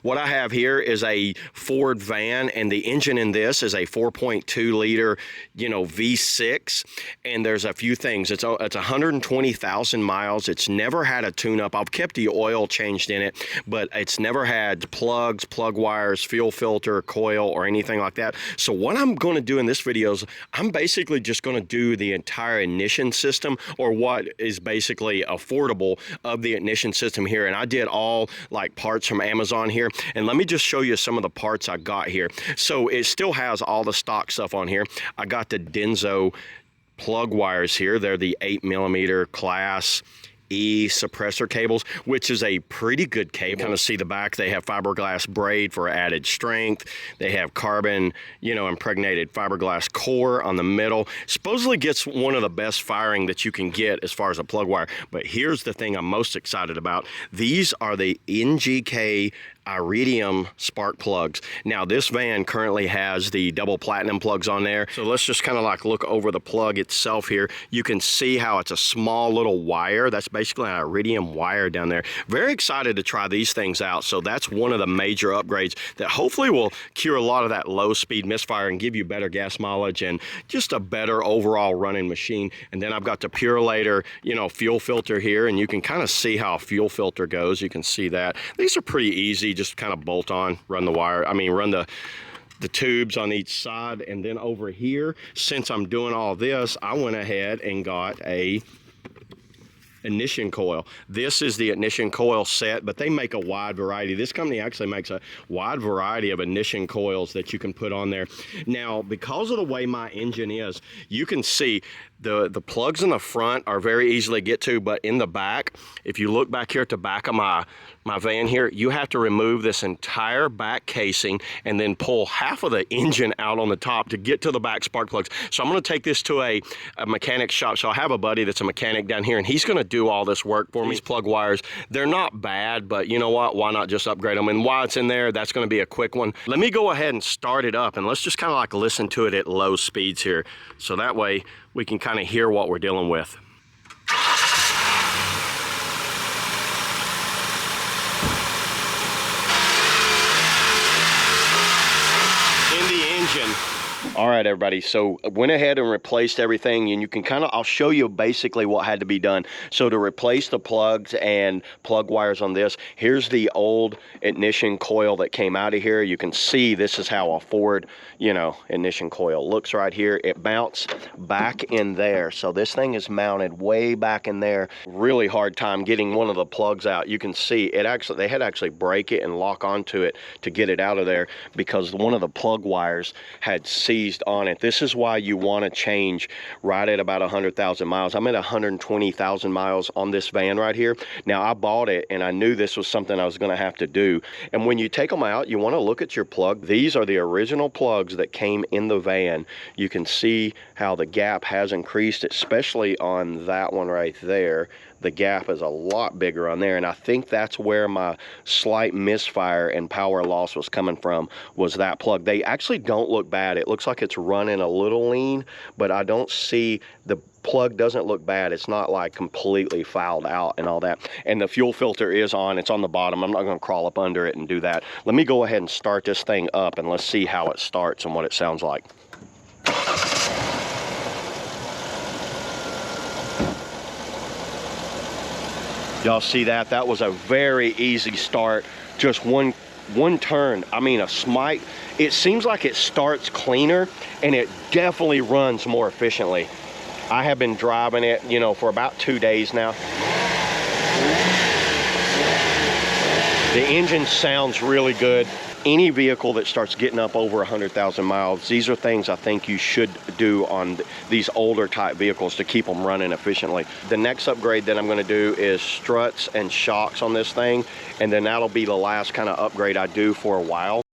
What I have here is a Ford van, and the engine in this is a 4.2 liter, V6. And there's a few things. It's 120,000 miles. It's never had a tune-up. I've kept the oil changed in it, but it's never had plugs, plug wires, fuel filter, coil, or anything like that. So what I'm going to do in this video is I'm basically just going to do the entire ignition system, or what is basically affordable of the ignition system here. And I did all like parts from Amazon here, and let me just show you some of the parts I got here. So it still has all the stock stuff on here. I got the Denso plug wires here. They're the 8mm class E suppressor cables, which is a pretty good cable. Kind of see the back. They have fiberglass braid for added strength. They have carbon, impregnated fiberglass core on the middle. Supposedly gets one of the best firing that you can get as far as a plug wire. But here's the thing I'm most excited about. These are the NGK iridium spark plugs. Now this van currently has the double platinum plugs on there. So let's just kind of like look over the plug itself here. You can see how it's a small little wire. That's basically an iridium wire down there. Very excited to try these things out. So that's one of the major upgrades that hopefully will cure a lot of that low speed misfire and give you better gas mileage and just a better overall running machine. And then I've got the Purelator, fuel filter here, and you can kind of see how a fuel filter goes. You can see that. These are pretty easy. Just kind of bolt on, run the wire, run the tubes on each side. And then over here, since I'm doing all this, I went ahead and got a ignition coil. This is the ignition coil set, but they make a wide variety. This company actually makes a wide variety of ignition coils that you can put on there. Now, because of the way my engine is, you can see the plugs in the front are very easily get to, but in the back, if you look back here at the back of my van here, you have to remove this entire back casing and then pull half of the engine out on the top to get to the back spark plugs. So I'm going to take this to a mechanic shop. So I have a buddy that's a mechanic down here, and he's going to do all this work for me. These plug wires, they're not bad, but you know what? Why not just upgrade them? And while it's in there, that's going to be a quick one. Let me go ahead and start it up, and let's just kind of like listen to it at low speeds here. So that way we can kind of hear what we're dealing with. All right, everybody, so I went ahead and replaced everything, and you can I'll show you basically what had to be done. So to replace the plugs and plug wires on this, here's the old ignition coil that came out of here. You can see this is how a Ford, ignition coil looks right here. It mounts back in there. So this thing is mounted way back in there. Really hard time getting one of the plugs out. You can see they had to actually break it and lock onto it to get it out of there because one of the plug wires had seized on it. This is why you want to change right at about 100,000 miles. I'm at 120,000 miles on this van right here. Now I bought it and I knew this was something I was going to have to do. And when you take them out, you want to look at your plug. These are the original plugs that came in the van. You can see how the gap has increased, especially on that one right there. The gap is a lot bigger on there, and I think that's where my slight misfire and power loss was coming from, was that plug. They actually don't look bad. It looks like it's running a little lean, but I don't see, the plug doesn't look bad. It's not like completely fouled out and all that. And the fuel filter is on. It's on the bottom. I'm not going to crawl up under it and do that. Let me go ahead and start this thing up, and let's see how it starts and what it sounds like. Y'all see that? That was a very easy start. Just one turn. A smite. It seems like it starts cleaner, and it definitely runs more efficiently. I have been driving it, for about 2 days now. The engine sounds really good. Any vehicle that starts getting up over 100,000 miles, these are things I think you should do on these older type vehicles to keep them running efficiently. The next upgrade that I'm going to do is struts and shocks on this thing, and then that'll be the last kind of upgrade I do for a while.